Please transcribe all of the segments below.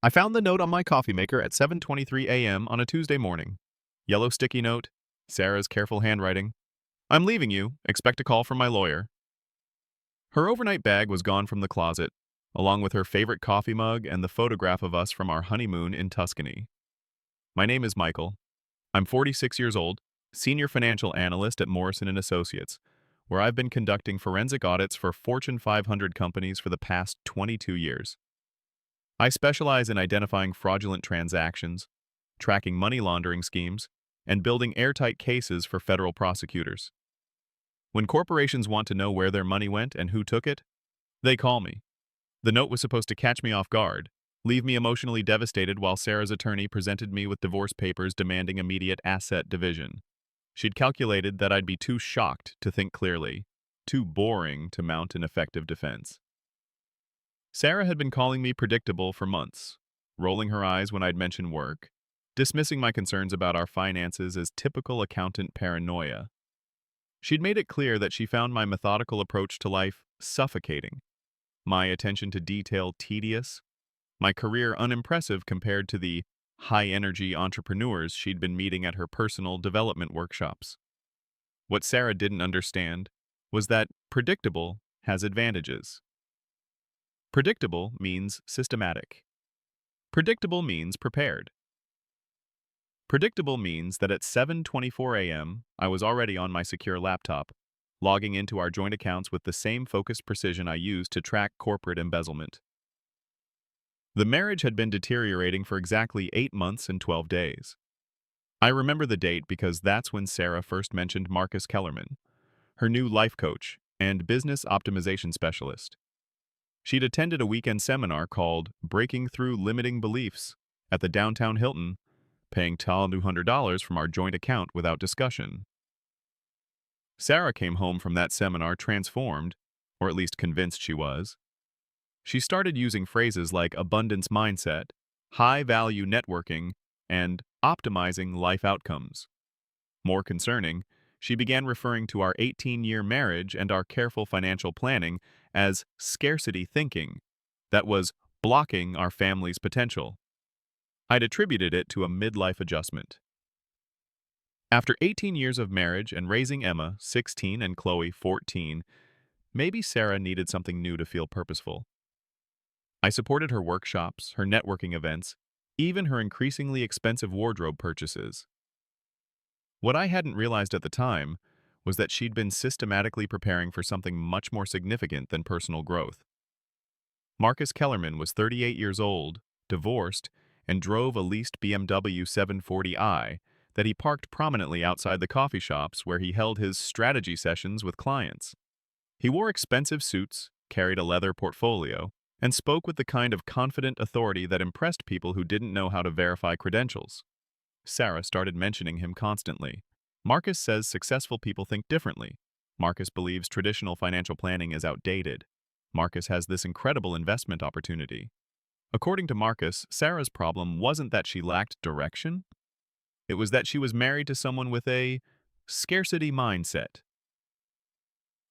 I found the note on my coffee maker at 7:23 a.m. on a Tuesday morning. Yellow sticky note, Sarah's careful handwriting. I'm leaving you. Expect a call from my lawyer. Her overnight bag was gone from the closet, along with her favorite coffee mug and the photograph of us from our honeymoon in Tuscany. My name is Michael. I'm 46 years old, senior financial analyst at Morrison & Associates, where I've been conducting forensic audits for Fortune 500 companies for the past 22 years. I specialize in identifying fraudulent transactions, tracking money laundering schemes, and building airtight cases for federal prosecutors. When corporations want to know where their money went and who took it, they call me. The note was supposed to catch me off guard, leave me emotionally devastated while Sarah's attorney presented me with divorce papers demanding immediate asset division. She'd calculated that I'd be too shocked to think clearly, too boring to mount an effective defense. Sarah had been calling me predictable for months, rolling her eyes when I'd mention work, dismissing my concerns about our finances as typical accountant paranoia. She'd made it clear that she found my methodical approach to life suffocating, my attention to detail tedious, my career unimpressive compared to the high-energy entrepreneurs she'd been meeting at her personal development workshops. What Sarah didn't understand was that predictable has advantages. Predictable means systematic. Predictable means prepared. Predictable means that at 7:24 a.m., I was already on my secure laptop, logging into our joint accounts with the same focused precision I used to track corporate embezzlement. The marriage had been deteriorating for exactly 8 months and 12 days. I remember the date because that's when Sarah first mentioned Marcus Kellerman, her new life coach and business optimization specialist. She'd attended a weekend seminar called Breaking Through Limiting Beliefs at the downtown Hilton, paying $200 from our joint account without discussion. Sarah came home from that seminar transformed, or at least convinced she was. She started using phrases like abundance mindset, high-value networking, and optimizing life outcomes. More concerning, she began referring to our 18-year marriage and our careful financial planning as scarcity thinking that was blocking our family's potential. I'd attributed it to a midlife adjustment. After 18 years of marriage and raising Emma, 16, and Chloe, 14, maybe Sarah needed something new to feel purposeful. I supported her workshops, her networking events, even her increasingly expensive wardrobe purchases. What I hadn't realized at the time was that she'd been systematically preparing for something much more significant than personal growth. Marcus Kellerman was 38 years old, divorced, and drove a leased BMW 740i that he parked prominently outside the coffee shops where he held his strategy sessions with clients. He wore expensive suits, carried a leather portfolio, and spoke with the kind of confident authority that impressed people who didn't know how to verify credentials. Sarah started mentioning him constantly. Marcus says successful people think differently. Marcus believes traditional financial planning is outdated. Marcus has this incredible investment opportunity. According to Marcus, Sarah's problem wasn't that she lacked direction. It was that she was married to someone with a scarcity mindset.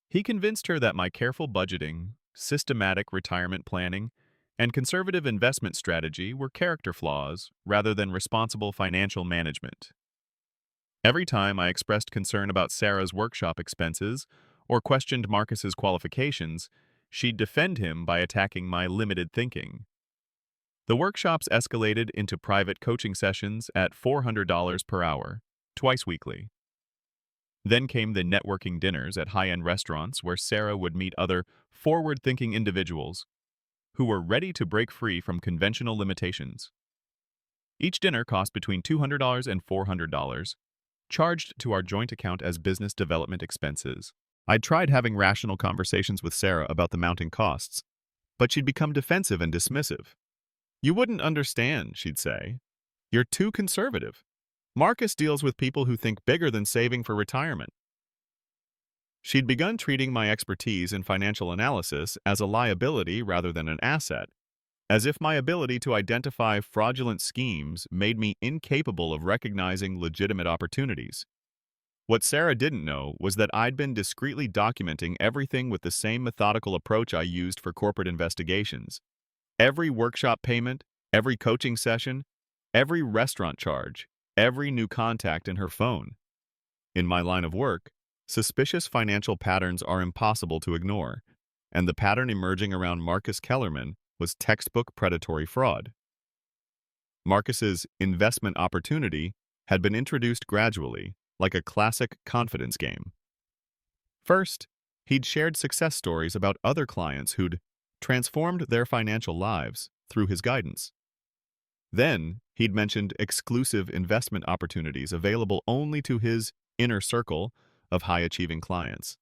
He convinced her that my careful budgeting, systematic retirement planning, and conservative investment strategy were character flaws rather than responsible financial management. Every time I expressed concern about Sarah's workshop expenses or questioned Marcus's qualifications, she'd defend him by attacking my limited thinking. The workshops escalated into private coaching sessions at $400 per hour, twice weekly. Then came the networking dinners at high-end restaurants where Sarah would meet other forward-thinking individuals who were ready to break free from conventional limitations. Each dinner cost between $200 and $400, charged to our joint account as business development expenses. I'd tried having rational conversations with Sarah about the mounting costs, but she'd become defensive and dismissive. "You wouldn't understand," she'd say. "You're too conservative. Marcus deals with people who think bigger than saving for retirement." She'd begun treating my expertise in financial analysis as a liability rather than an asset, as if my ability to identify fraudulent schemes made me incapable of recognizing legitimate opportunities. What Sarah didn't know was that I'd been discreetly documenting everything with the same methodical approach I used for corporate investigations. Every workshop payment, Every coaching session, every restaurant charge, every new contact in her phone. In my line of work, suspicious financial patterns are impossible to ignore, and the pattern emerging around Marcus Kellerman was textbook predatory fraud. Marcus's investment opportunity had been introduced gradually, like a classic confidence game. First, he'd shared success stories about other clients who'd transformed their financial lives through his guidance. Then, he'd mentioned exclusive investment opportunities available only to his inner circle of high-achieving clients.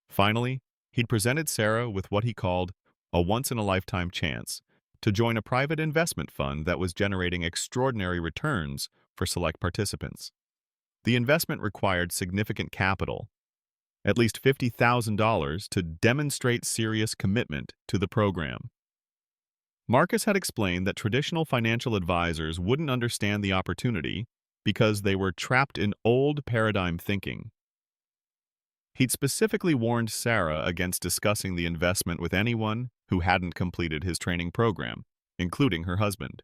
Finally, he'd presented Sarah with what he called a once-in-a-lifetime chance to join a private investment fund that was generating extraordinary returns for select participants. The investment required significant capital, at least $50,000, to demonstrate serious commitment to the program. Marcus had explained that traditional financial advisors wouldn't understand the opportunity because they were trapped in old paradigm thinking. He'd specifically warned Sarah against discussing the investment with anyone who hadn't completed his training program, including her husband.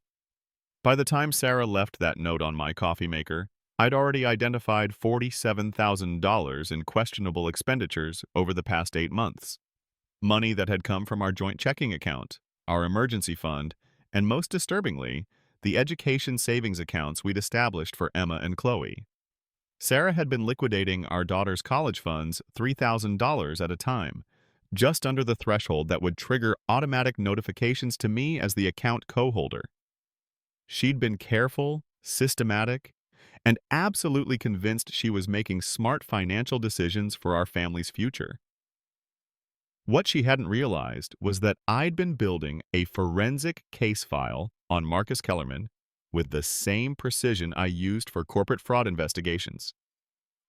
By the time Sarah left that note on my coffee maker, I'd already identified $47,000 in questionable expenditures over the past 8 months. Money that had come from our joint checking account, our emergency fund, and most disturbingly, the education savings accounts we'd established for Emma and Chloe. Sarah had been liquidating our daughter's college funds $3,000 at a time, just under the threshold that would trigger automatic notifications to me as the account co-holder. She'd been careful, systematic, and absolutely convinced she was making smart financial decisions for our family's future. What she hadn't realized was that I'd been building a forensic case file on Marcus Kellerman with the same precision I used for corporate fraud investigations.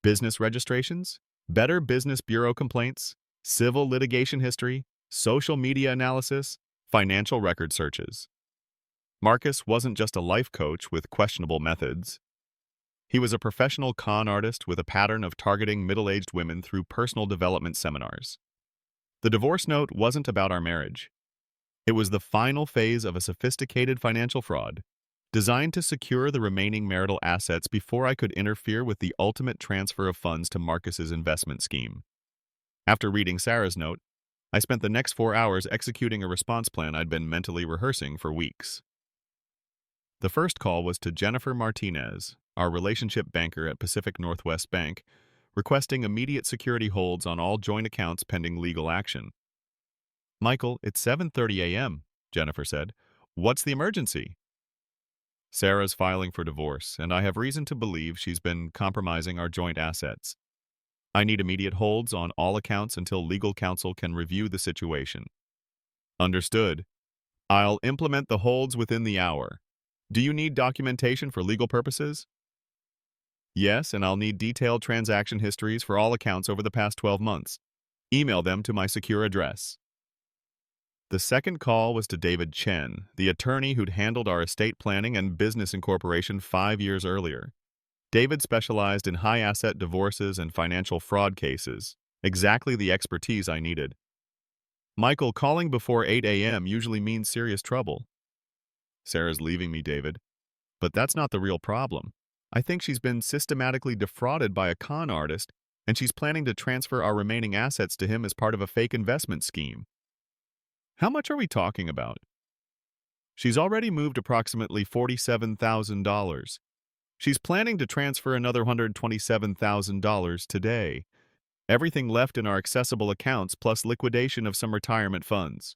Business registrations, Better Business Bureau complaints, civil litigation history, social media analysis, financial record searches. Marcus wasn't just a life coach with questionable methods. He was a professional con artist with a pattern of targeting middle-aged women through personal development seminars. The divorce note wasn't about our marriage. It was the final phase of a sophisticated financial fraud, designed to secure the remaining marital assets before I could interfere with the ultimate transfer of funds to Marcus's investment scheme. After reading Sarah's note, I spent the next 4 hours executing a response plan I'd been mentally rehearsing for weeks. The first call was to Jennifer Martinez, our relationship banker at Pacific Northwest Bank, requesting immediate security holds on all joint accounts pending legal action. "Michael, it's 7:30 a.m., Jennifer said. "What's the emergency?" "Sarah's filing for divorce, and I have reason to believe she's been compromising our joint assets. I need immediate holds on all accounts until legal counsel can review the situation." "Understood. I'll implement the holds within the hour. Do you need documentation for legal purposes?" "Yes, and I'll need detailed transaction histories for all accounts over the past 12 months. Email them to my secure address." The second call was to David Chen, the attorney who'd handled our estate planning and business incorporation 5 years earlier. David specialized in high-asset divorces and financial fraud cases, exactly the expertise I needed. "Michael, calling before 8 a.m. usually means serious trouble." "Sarah's leaving me, David. But that's not the real problem. I think she's been systematically defrauded by a con artist, and she's planning to transfer our remaining assets to him as part of a fake investment scheme." "How much are we talking about?" "She's already moved approximately $47,000. She's planning to transfer another $127,000 today. Everything left in our accessible accounts plus liquidation of some retirement funds."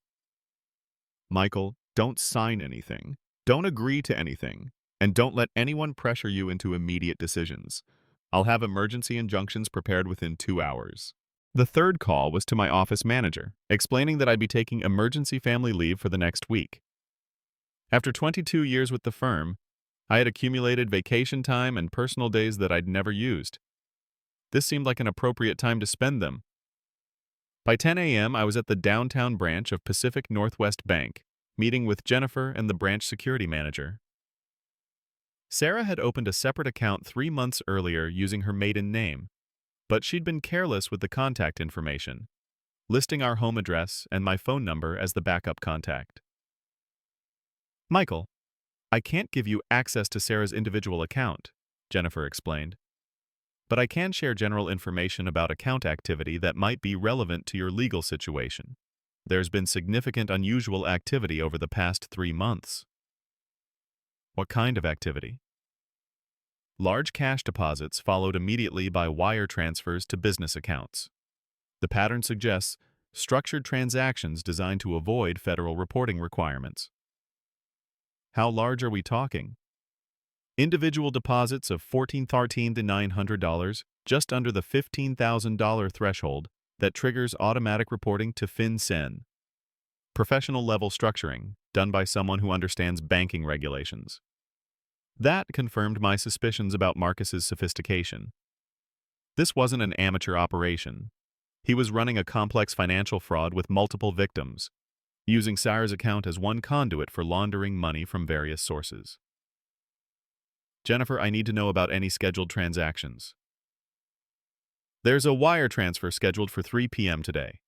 "Michael, don't sign anything. Don't agree to anything. And don't let anyone pressure you into immediate decisions. I'll have emergency injunctions prepared within 2 hours." The third call was to my office manager, explaining that I'd be taking emergency family leave for the next week. After 22 years with the firm, I had accumulated vacation time and personal days that I'd never used. This seemed like an appropriate time to spend them. By 10 a.m., I was at the downtown branch of Pacific Northwest Bank, meeting with Jennifer and the branch security manager. Sarah had opened a separate account 3 months earlier using her maiden name, but she'd been careless with the contact information, listing our home address and my phone number as the backup contact. "Michael, I can't give you access to Sarah's individual account, Jennifer explained. But I can share general information about account activity that might be relevant to your legal situation. There's been significant unusual activity over the past 3 months. What kind of activity? Large cash deposits followed immediately by wire transfers to business accounts. The pattern suggests structured transactions designed to avoid federal reporting requirements. How large are we talking? Individual deposits of $14,000 to $900, just under the $15,000 threshold that triggers automatic reporting to FinCEN. Professional level structuring, done by someone who understands banking regulations. That confirmed my suspicions about Marcus's sophistication. This wasn't an amateur operation. He was running a complex financial fraud with multiple victims, using Sarah's account as one conduit for laundering money from various sources. Jennifer, I need to know about any scheduled transactions. There's a wire transfer scheduled for 3 p.m. today.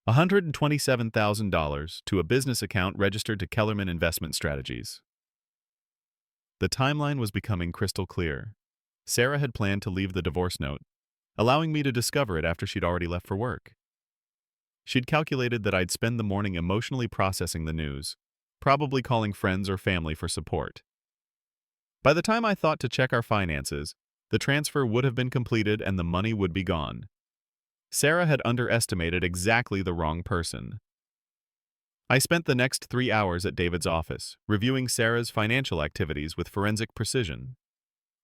$127,000 to a business account registered to Kellerman Investment Strategies. The timeline was becoming crystal clear. Sarah had planned to leave the divorce note, allowing me to discover it after she'd already left for work. She'd calculated that I'd spend the morning emotionally processing the news, probably calling friends or family for support. By the time I thought to check our finances, the transfer would have been completed and the money would be gone. Sarah had underestimated exactly the wrong person. I spent the next 3 hours at David's office, reviewing Sarah's financial activities with forensic precision.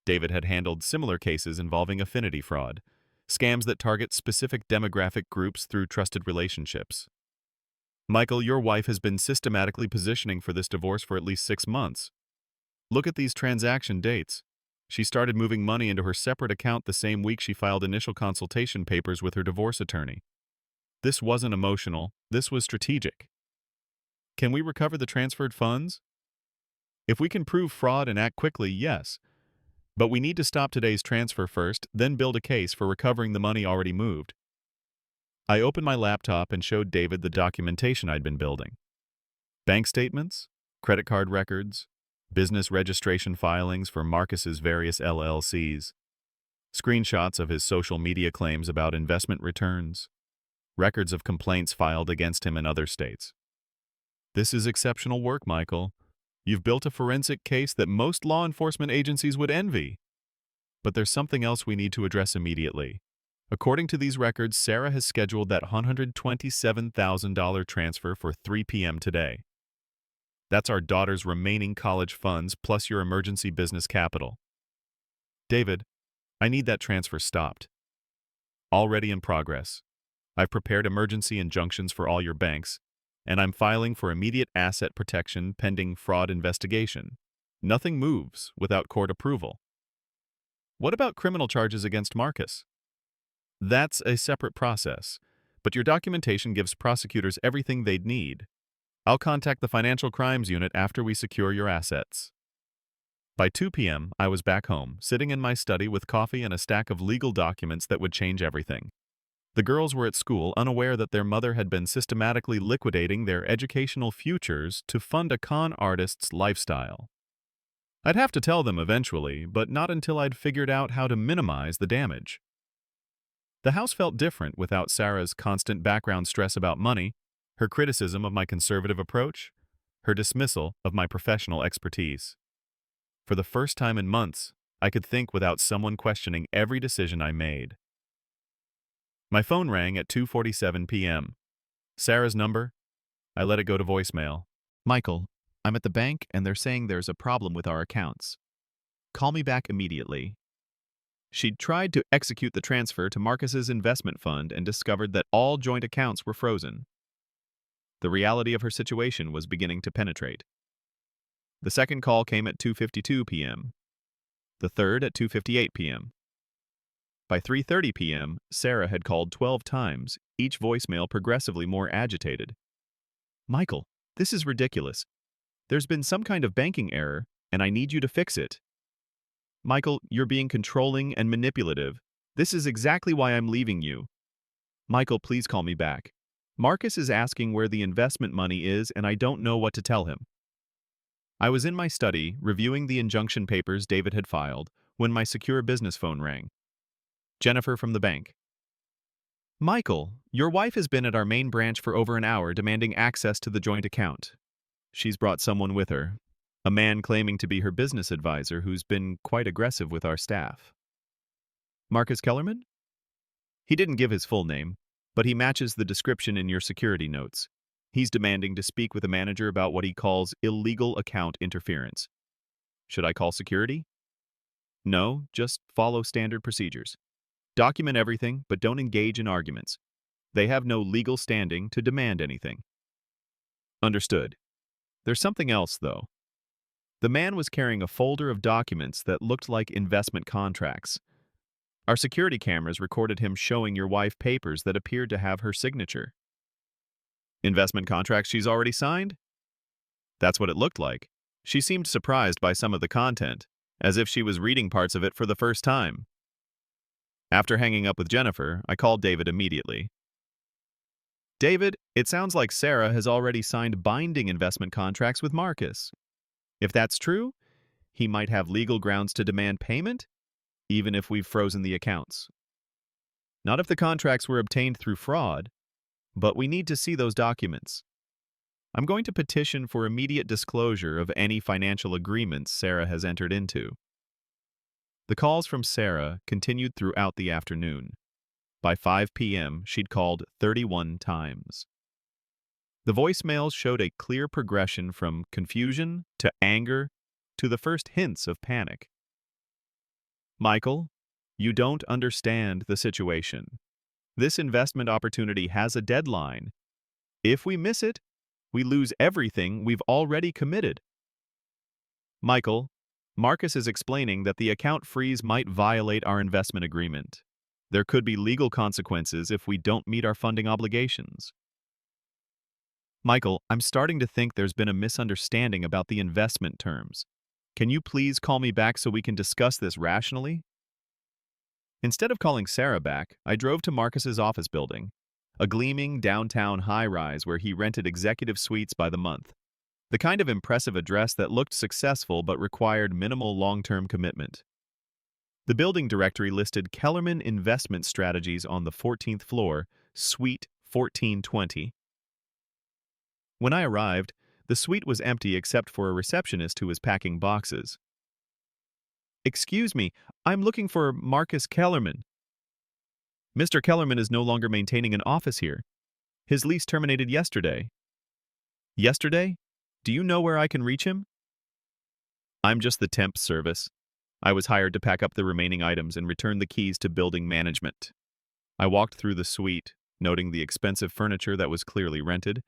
David had handled similar cases involving affinity fraud, scams that target specific demographic groups through trusted relationships. Michael, your wife has been systematically positioning for this divorce for at least 6 months. Look at these transaction dates. She started moving money into her separate account the same week she filed initial consultation papers with her divorce attorney. This wasn't emotional, this was strategic. Can we recover the transferred funds? If we can prove fraud and act quickly, yes. But we need to stop today's transfer first, then build a case for recovering the money already moved. I opened my laptop and showed David the documentation I'd been building. Bank statements, credit card records, business registration filings for Marcus's various LLCs, screenshots of his social media claims about investment returns, records of complaints filed against him in other states. This is exceptional work, Michael. You've built a forensic case that most law enforcement agencies would envy. But there's something else we need to address immediately. According to these records, Sarah has scheduled that $127,000 transfer for 3 p.m. today. That's our daughter's remaining college funds plus your emergency business capital. David, I need that transfer stopped. Already in progress. I've prepared emergency injunctions for all your banks, and I'm filing for immediate asset protection pending fraud investigation. Nothing moves without court approval. What about criminal charges against Marcus? That's a separate process, but your documentation gives prosecutors everything they'd need. I'll contact the Financial Crimes Unit after we secure your assets. By 2 p.m., I was back home, sitting in my study with coffee and a stack of legal documents that would change everything. The girls were at school, unaware that their mother had been systematically liquidating their educational futures to fund a con artist's lifestyle. I'd have to tell them eventually, but not until I'd figured out how to minimize the damage. The house felt different without Sarah's constant background stress about money, her criticism of my conservative approach, her dismissal of my professional expertise. For the first time in months, I could think without someone questioning every decision I made. My phone rang at 2:47 p.m. Sarah's number? I let it go to voicemail. Michael, I'm at the bank and they're saying there's a problem with our accounts. Call me back immediately. She'd tried to execute the transfer to Marcus's investment fund and discovered that all joint accounts were frozen. The reality of her situation was beginning to penetrate. The second call came at 2:52 p.m. The third at 2:58 p.m. By 3:30 p.m., Sarah had called 12 times, each voicemail progressively more agitated. Michael, this is ridiculous. There's been some kind of banking error, and I need you to fix it. Michael, you're being controlling and manipulative. This is exactly why I'm leaving you. Michael, please call me back. Marcus is asking where the investment money is, and I don't know what to tell him. I was in my study, reviewing the injunction papers David had filed, when my secure business phone rang. Jennifer from the bank. Michael, your wife has been at our main branch for over an hour demanding access to the joint account. She's brought someone with her, a man claiming to be her business advisor who's been quite aggressive with our staff. Marcus Kellerman? He didn't give his full name, but he matches the description in your security notes. He's demanding to speak with a manager about what he calls illegal account interference. Should I call security? No, just follow standard procedures. Document everything, but don't engage in arguments. They have no legal standing to demand anything. Understood. There's something else, though. The man was carrying a folder of documents that looked like investment contracts. Our security cameras recorded him showing your wife papers that appeared to have her signature. Investment contracts she's already signed? That's what it looked like. She seemed surprised by some of the content, as if she was reading parts of it for the first time. After hanging up with Jennifer, I called David immediately. David, it sounds like Sarah has already signed binding investment contracts with Marcus. If that's true, he might have legal grounds to demand payment, even if we've frozen the accounts. Not if the contracts were obtained through fraud, but we need to see those documents. I'm going to petition for immediate disclosure of any financial agreements Sarah has entered into. The calls from Sarah continued throughout the afternoon. By 5 p.m., she'd called 31 times. The voicemails showed a clear progression from confusion to anger to the first hints of panic. Michael, you don't understand the situation. This investment opportunity has a deadline. If we miss it, we lose everything we've already committed. Michael, Marcus is explaining that the account freeze might violate our investment agreement. There could be legal consequences if we don't meet our funding obligations. Michael, I'm starting to think there's been a misunderstanding about the investment terms. Can you please call me back so we can discuss this rationally? Instead of calling Sarah back, I drove to Marcus's office building, a gleaming downtown high-rise where he rented executive suites by the month. The kind of impressive address that looked successful but required minimal long-term commitment. The building directory listed Kellerman Investment Strategies on the 14th floor, Suite 1420. When I arrived, the suite was empty except for a receptionist who was packing boxes. Excuse me, I'm looking for Marcus Kellerman. Mr. Kellerman is no longer maintaining an office here. His lease terminated yesterday. Yesterday? Do you know where I can reach him? I'm just the temp service. I was hired to pack up the remaining items and return the keys to building management. I walked through the suite, noting the expensive furniture that was clearly rented,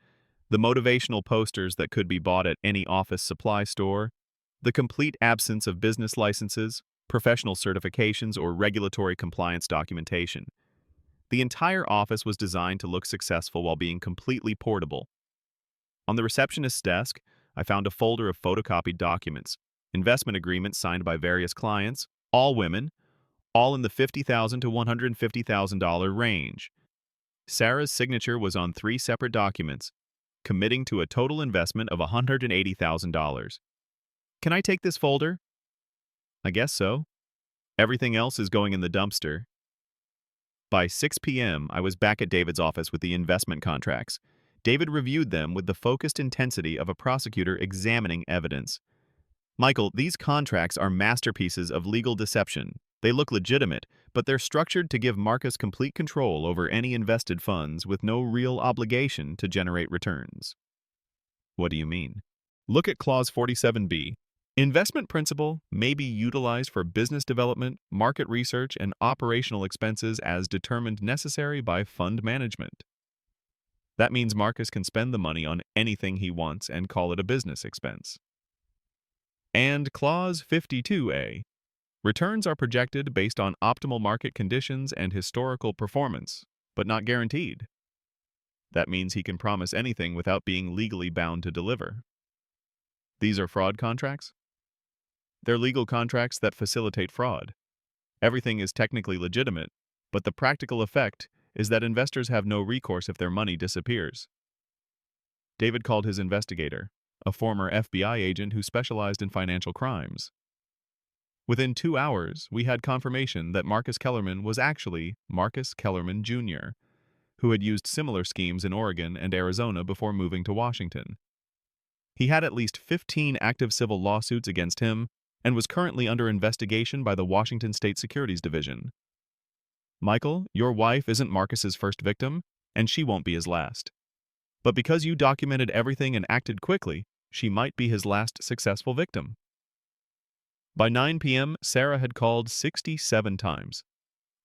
the motivational posters that could be bought at any office supply store, the complete absence of business licenses, professional certifications, or regulatory compliance documentation. The entire office was designed to look successful while being completely portable. On the receptionist's desk, I found a folder of photocopied documents, investment agreements signed by various clients, all women, all in the $50,000 to $150,000 range. Sarah's signature was on 3 separate documents, committing to a total investment of $180,000. Can I take this folder? I guess so. Everything else is going in the dumpster. By 6 p.m., I was back at David's office with the investment contracts. David reviewed them with the focused intensity of a prosecutor examining evidence. Michael, these contracts are masterpieces of legal deception. They look legitimate, but they're structured to give Marcus complete control over any invested funds with no real obligation to generate returns. What do you mean? Look at Clause 47B. Investment principal may be utilized for business development, market research, and operational expenses as determined necessary by fund management. That means Marcus can spend the money on anything he wants and call it a business expense. And Clause 52A. Returns are projected based on optimal market conditions and historical performance, but not guaranteed. That means he can promise anything without being legally bound to deliver. These are fraud contracts? They're legal contracts that facilitate fraud. Everything is technically legitimate, but the practical effect is that investors have no recourse if their money disappears. David called his investigator, a former FBI agent who specialized in financial crimes. Within 2 hours, we had confirmation that Marcus Kellerman was actually Marcus Kellerman Jr., who had used similar schemes in Oregon and Arizona before moving to Washington. He had at least 15 active civil lawsuits against him and was currently under investigation by the Washington State Securities Division. Michael, your wife isn't Marcus's first victim, and she won't be his last. But because you documented everything and acted quickly, she might be his last successful victim. By 9 p.m., Sarah had called 67 times.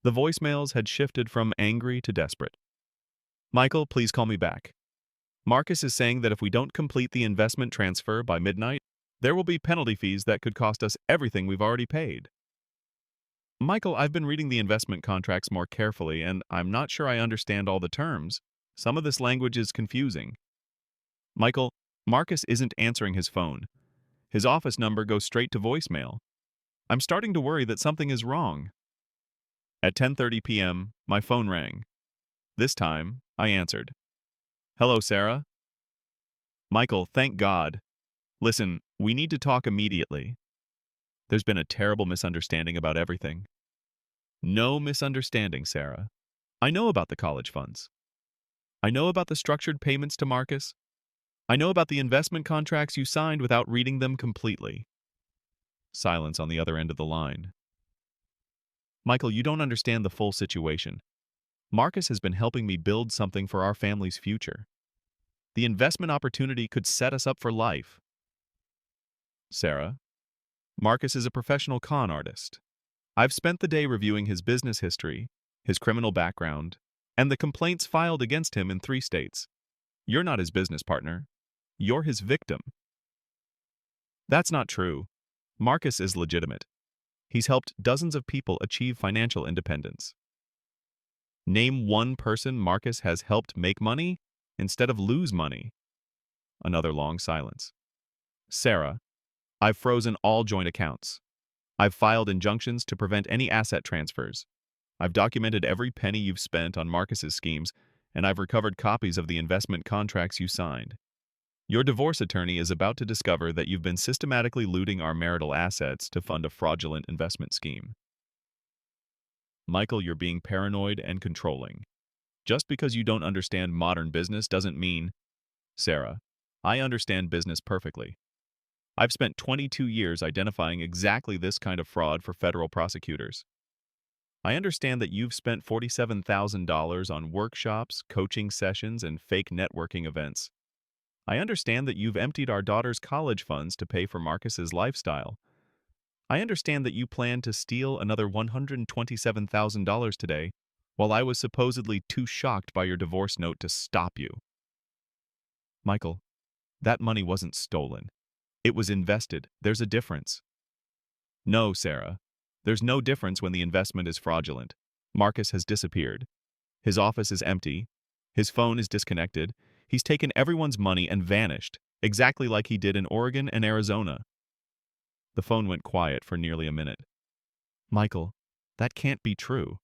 The voicemails had shifted from angry to desperate. Michael, please call me back. Marcus is saying that if we don't complete the investment transfer by midnight, there will be penalty fees that could cost us everything we've already paid. Michael, I've been reading the investment contracts more carefully, and I'm not sure I understand all the terms. Some of this language is confusing. Michael, Marcus isn't answering his phone. His office number goes straight to voicemail. I'm starting to worry that something is wrong. At 10:30 p.m., my phone rang. This time, I answered. Hello, Sarah? Michael, thank God. Listen, we need to talk immediately. There's been a terrible misunderstanding about everything. No misunderstanding, Sarah. I know about the college funds. I know about the structured payments to Marcus. I know about the investment contracts you signed without reading them completely. Silence on the other end of the line. Michael, you don't understand the full situation. Marcus has been helping me build something for our family's future. The investment opportunity could set us up for life. Sarah, Marcus is a professional con artist. I've spent the day reviewing his business history, his criminal background, and the complaints filed against him in 3 states. You're not his business partner. You're his victim. That's not true. Marcus is legitimate. He's helped dozens of people achieve financial independence. Name one person Marcus has helped make money instead of lose money. Another long silence. Sarah, I've frozen all joint accounts. I've filed injunctions to prevent any asset transfers. I've documented every penny you've spent on Marcus's schemes, and I've recovered copies of the investment contracts you signed. Your divorce attorney is about to discover that you've been systematically looting our marital assets to fund a fraudulent investment scheme. Michael, you're being paranoid and controlling. Just because you don't understand modern business doesn't mean... Sarah, I understand business perfectly. I've spent 22 years identifying exactly this kind of fraud for federal prosecutors. I understand that you've spent $47,000 on workshops, coaching sessions, and fake networking events. I understand that you've emptied our daughter's college funds to pay for Marcus's lifestyle. I understand that you plan to steal another $127,000 today, while I was supposedly too shocked by your divorce note to stop you. Michael, that money wasn't stolen. It was invested. There's a difference. No, Sarah. There's no difference when the investment is fraudulent. Marcus has disappeared. His office is empty. His phone is disconnected. He's taken everyone's money and vanished, exactly like he did in Oregon and Arizona. The phone went quiet for nearly a minute. Michael, that can't be true.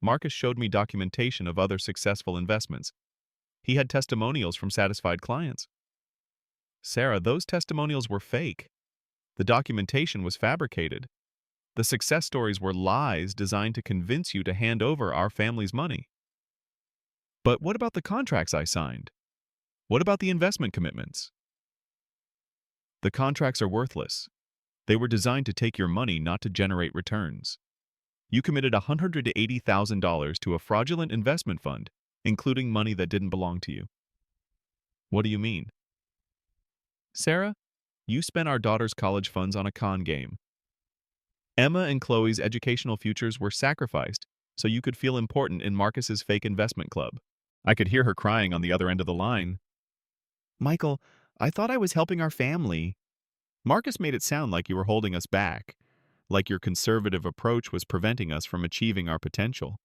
Marcus showed me documentation of other successful investments. He had testimonials from satisfied clients. Sarah, those testimonials were fake. The documentation was fabricated. The success stories were lies designed to convince you to hand over our family's money. But what about the contracts I signed? What about the investment commitments? The contracts are worthless. They were designed to take your money, not to generate returns. You committed $180,000 to a fraudulent investment fund, including money that didn't belong to you. What do you mean? Sarah, you spent our daughter's college funds on a con game. Emma and Chloe's educational futures were sacrificed so you could feel important in Marcus's fake investment club. I could hear her crying on the other end of the line. Michael, I thought I was helping our family. Marcus made it sound like you were holding us back, like your conservative approach was preventing us from achieving our potential.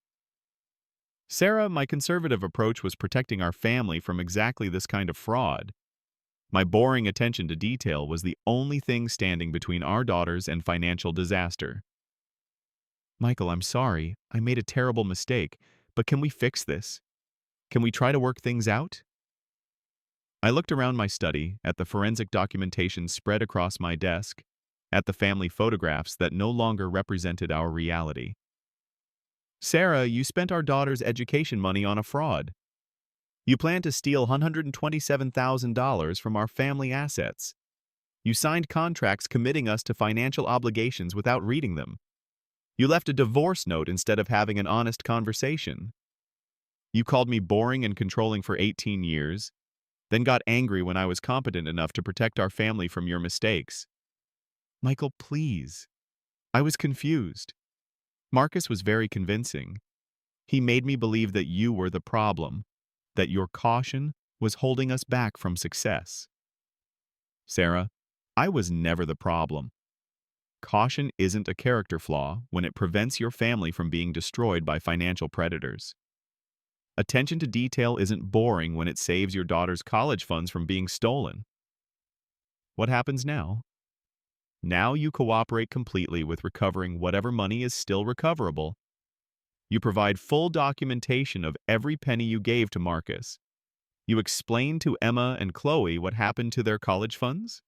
Sarah, my conservative approach was protecting our family from exactly this kind of fraud. My boring attention to detail was the only thing standing between our daughters and financial disaster. Michael, I'm sorry. I made a terrible mistake, but can we fix this? Can we try to work things out? I looked around my study, at the forensic documentation spread across my desk, at the family photographs that no longer represented our reality. Sarah, you spent our daughter's education money on a fraud. You planned to steal $127,000 from our family assets. You signed contracts committing us to financial obligations without reading them. You left a divorce note instead of having an honest conversation. You called me boring and controlling for 18 years, then got angry when I was competent enough to protect our family from your mistakes. Michael, please. I was confused. Marcus was very convincing. He made me believe that you were the problem, that your caution was holding us back from success. Sarah, I was never the problem. Caution isn't a character flaw when it prevents your family from being destroyed by financial predators. Attention to detail isn't boring when it saves your daughter's college funds from being stolen. What happens now? Now you cooperate completely with recovering whatever money is still recoverable. You provide full documentation of every penny you gave to Marcus. You explain to Emma and Chloe what happened to their college funds.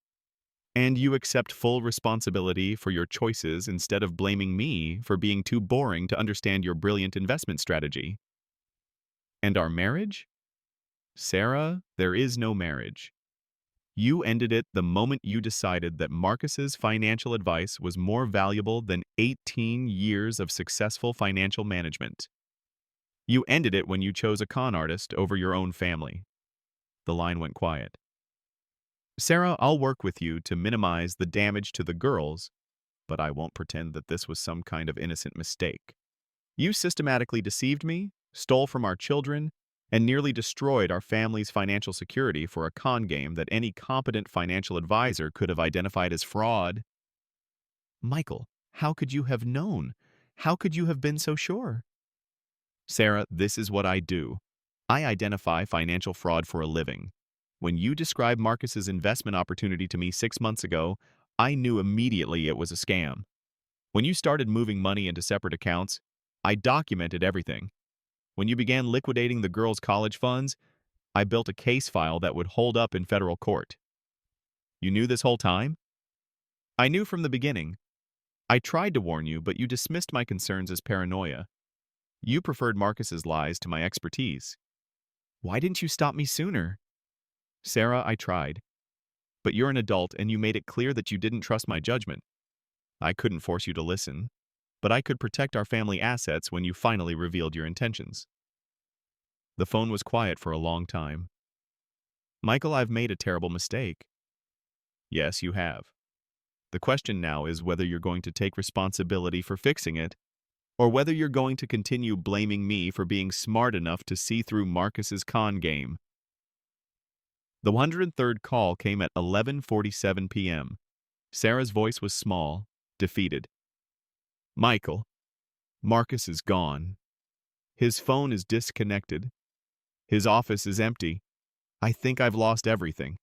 And you accept full responsibility for your choices instead of blaming me for being too boring to understand your brilliant investment strategy. And our marriage? Sarah, there is no marriage. You ended it the moment you decided that Marcus's financial advice was more valuable than 18 years of successful financial management. You ended it when you chose a con artist over your own family. The line went quiet. Sarah, I'll work with you to minimize the damage to the girls, but I won't pretend that this was some kind of innocent mistake. You systematically deceived me, stole from our children, and nearly destroyed our family's financial security for a con game that any competent financial advisor could have identified as fraud. Michael, how could you have known? How could you have been so sure? Sarah, this is what I do. I identify financial fraud for a living. When you described Marcus's investment opportunity to me 6 months ago, I knew immediately it was a scam. When you started moving money into separate accounts, I documented everything. When you began liquidating the girls' college funds, I built a case file that would hold up in federal court. You knew this whole time? I knew from the beginning. I tried to warn you, but you dismissed my concerns as paranoia. You preferred Marcus's lies to my expertise. Why didn't you stop me sooner? Sarah, I tried. But you're an adult and you made it clear that you didn't trust my judgment. I couldn't force you to listen, but I could protect our family assets when you finally revealed your intentions. The phone was quiet for a long time. Michael, I've made a terrible mistake. Yes, you have. The question now is whether you're going to take responsibility for fixing it, or whether you're going to continue blaming me for being smart enough to see through Marcus's con game. The 103rd call came at 11:47 p.m. Sarah's voice was small, defeated. Michael, Marcus is gone. His phone is disconnected. His office is empty. I think I've lost everything.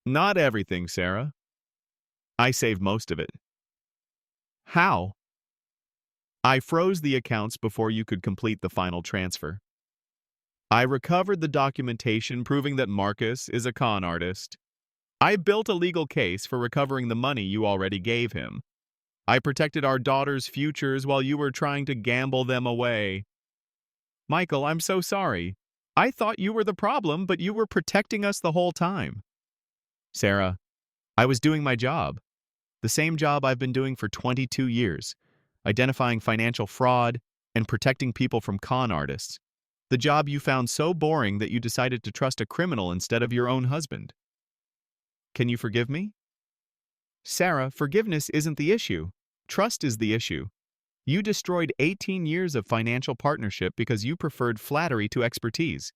Not everything, Sarah. I saved most of it. How? I froze the accounts before you could complete the final transfer. I recovered the documentation proving that Marcus is a con artist. I built a legal case for recovering the money you already gave him. I protected our daughter's futures while you were trying to gamble them away. Michael, I'm so sorry. I thought you were the problem, but you were protecting us the whole time. Sarah, I was doing my job. The same job I've been doing for 22 years, identifying financial fraud and protecting people from con artists. The job you found so boring that you decided to trust a criminal instead of your own husband. Can you forgive me? Sarah, forgiveness isn't the issue. Trust is the issue. You destroyed 18 years of financial partnership because you preferred flattery to expertise.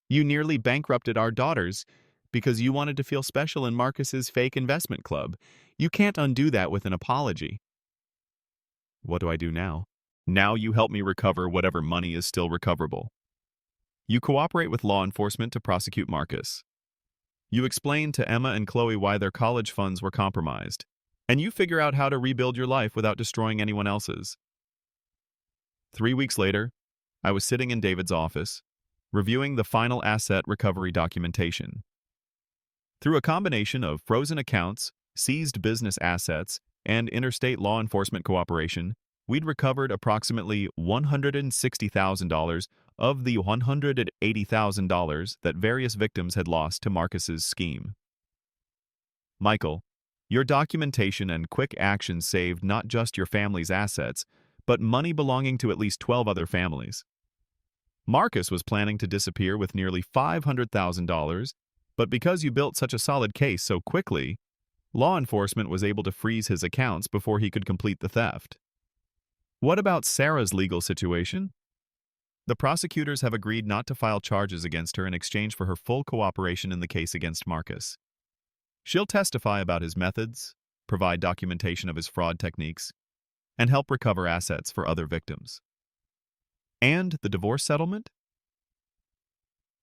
You nearly bankrupted our daughters because you wanted to feel special in Marcus's fake investment club. You can't undo that with an apology. What do I do now? Now you help me recover whatever money is still recoverable. You cooperate with law enforcement to prosecute Marcus. You explain to Emma and Chloe why their college funds were compromised, and you figure out how to rebuild your life without destroying anyone else's. 3 weeks later, I was sitting in David's office, reviewing the final asset recovery documentation. Through a combination of frozen accounts, seized business assets, and interstate law enforcement cooperation, we'd recovered approximately $160,000 of the $180,000 that various victims had lost to Marcus's scheme. Michael, your documentation and quick action saved not just your family's assets, but money belonging to at least 12 other families. Marcus was planning to disappear with nearly $500,000, but because you built such a solid case so quickly, law enforcement was able to freeze his accounts before he could complete the theft. What about Sarah's legal situation? The prosecutors have agreed not to file charges against her in exchange for her full cooperation in the case against Marcus. She'll testify about his methods, provide documentation of his fraud techniques, and help recover assets for other victims. And the divorce settlement?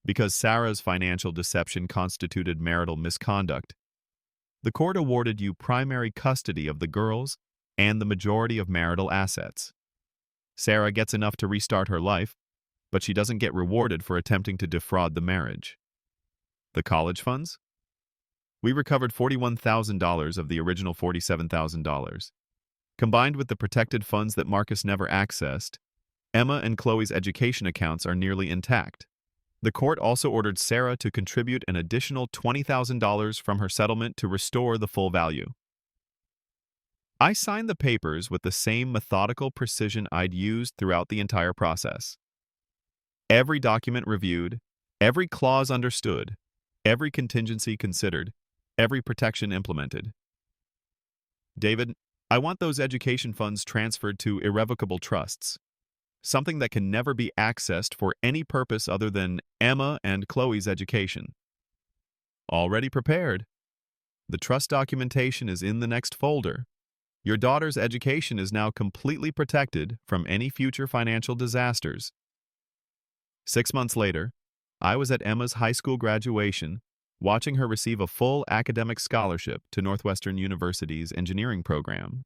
Because Sarah's financial deception constituted marital misconduct, the court awarded you primary custody of the girls and the majority of marital assets. Sarah gets enough to restart her life, but she doesn't get rewarded for attempting to defraud the marriage. The college funds? We recovered $41,000 of the original $47,000. Combined with the protected funds that Marcus never accessed, Emma and Chloe's education accounts are nearly intact. The court also ordered Sarah to contribute an additional $20,000 from her settlement to restore the full value. I signed the papers with the same methodical precision I'd used throughout the entire process. Every document reviewed, every clause understood, every contingency considered, every protection implemented. David, I want those education funds transferred to irrevocable trusts, something that can never be accessed for any purpose other than Emma and Chloe's education. Already prepared. The trust documentation is in the next folder. Your daughter's education is now completely protected from any future financial disasters. 6 months later, I was at Emma's high school graduation, watching her receive a full academic scholarship to Northwestern University's engineering program.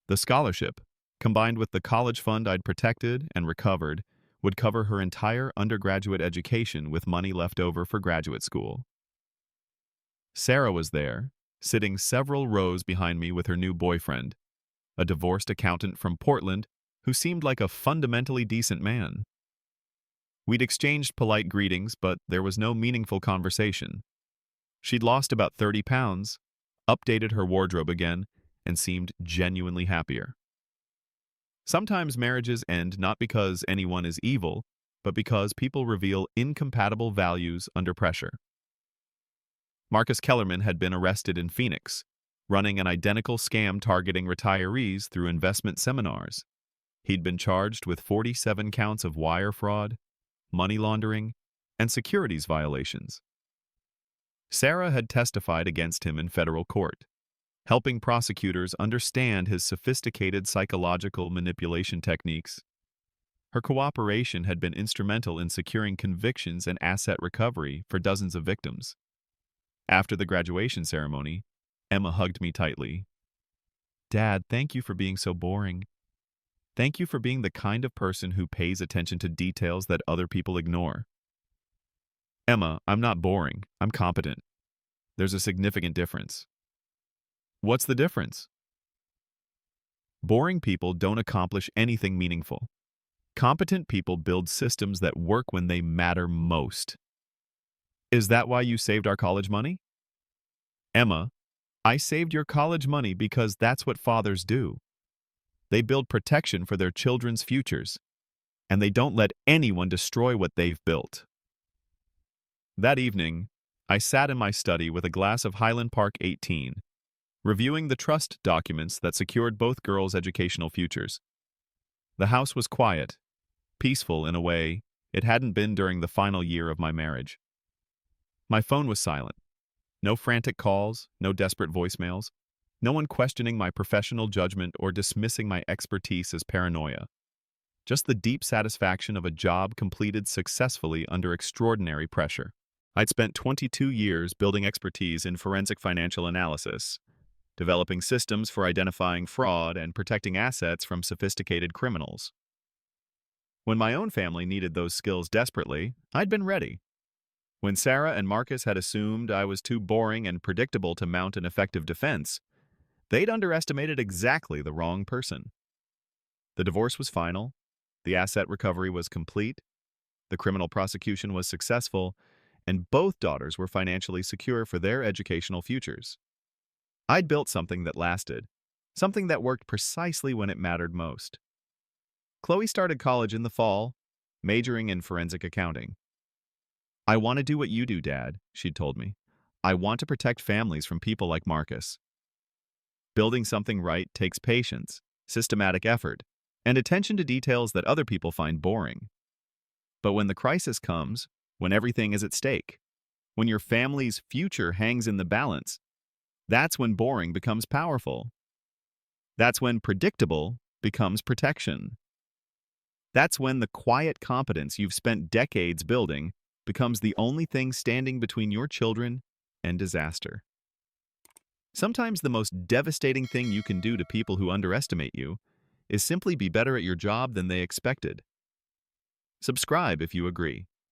The scholarship, combined with the college fund I'd protected and recovered, would cover her entire undergraduate education with money left over for graduate school. Sarah was there, sitting several rows behind me with her new boyfriend, a divorced accountant from Portland who seemed like a fundamentally decent man. We'd exchanged polite greetings, but there was no meaningful conversation. She'd lost about 30 pounds, updated her wardrobe again, and seemed genuinely happier. Sometimes marriages end not because anyone is evil, but because people reveal incompatible values under pressure. Marcus Kellerman had been arrested in Phoenix, running an identical scam targeting retirees through investment seminars. He'd been charged with 47 counts of wire fraud, money laundering, and securities violations. Sarah had testified against him in federal court, helping prosecutors understand his sophisticated psychological manipulation techniques. Her cooperation had been instrumental in securing convictions and asset recovery for dozens of victims. After the graduation ceremony, Emma hugged me tightly. "Dad, thank you for being so boring. Thank you for being the kind of person who pays attention to details that other people ignore." Emma, I'm not boring. I'm competent. There's a significant difference. What's the difference? Boring people don't accomplish anything meaningful. Competent people build systems that work when they matter most. Is that why you saved our college money? Emma, I saved your college money because that's what fathers do. They build protection for their children's futures, and they don't let anyone destroy what they've built. That evening, I sat in my study with a glass of Highland Park 18, reviewing the trust documents that secured both girls' educational futures. The house was quiet, peaceful in a way it hadn't been during the final year of my marriage. My phone was silent. No frantic calls, no desperate voicemails, no one questioning my professional judgment or dismissing my expertise as paranoia. Just the deep satisfaction of a job completed successfully under extraordinary pressure. I'd spent 22 years building expertise in forensic financial analysis, developing systems for identifying fraud and protecting assets from sophisticated criminals. When my own family needed those skills desperately, I'd been ready. When Sarah and Marcus had assumed I was too boring and predictable to mount an effective defense, they'd underestimated exactly the wrong person. The divorce was final, the asset recovery was complete, the criminal prosecution was successful, and both daughters were financially secure for their educational futures. I'd built something that lasted, something that worked precisely when it mattered most. Chloe started college in the fall, majoring in forensic accounting. "I want to do what you do, Dad," she'd told me. "I want to protect families from people like Marcus." Building something right takes patience, systematic effort, and attention to details that other people find boring. But when the crisis comes, when everything is at stake, when your family's future hangs in the balance, that's when boring becomes powerful. That's when predictable becomes protection. That's when the quiet competence you've spent decades building becomes the only thing standing between your children and disaster. Sometimes the most devastating thing you can do to people who underestimate you is simply be better at your job than they expected. Subscribe if you agree.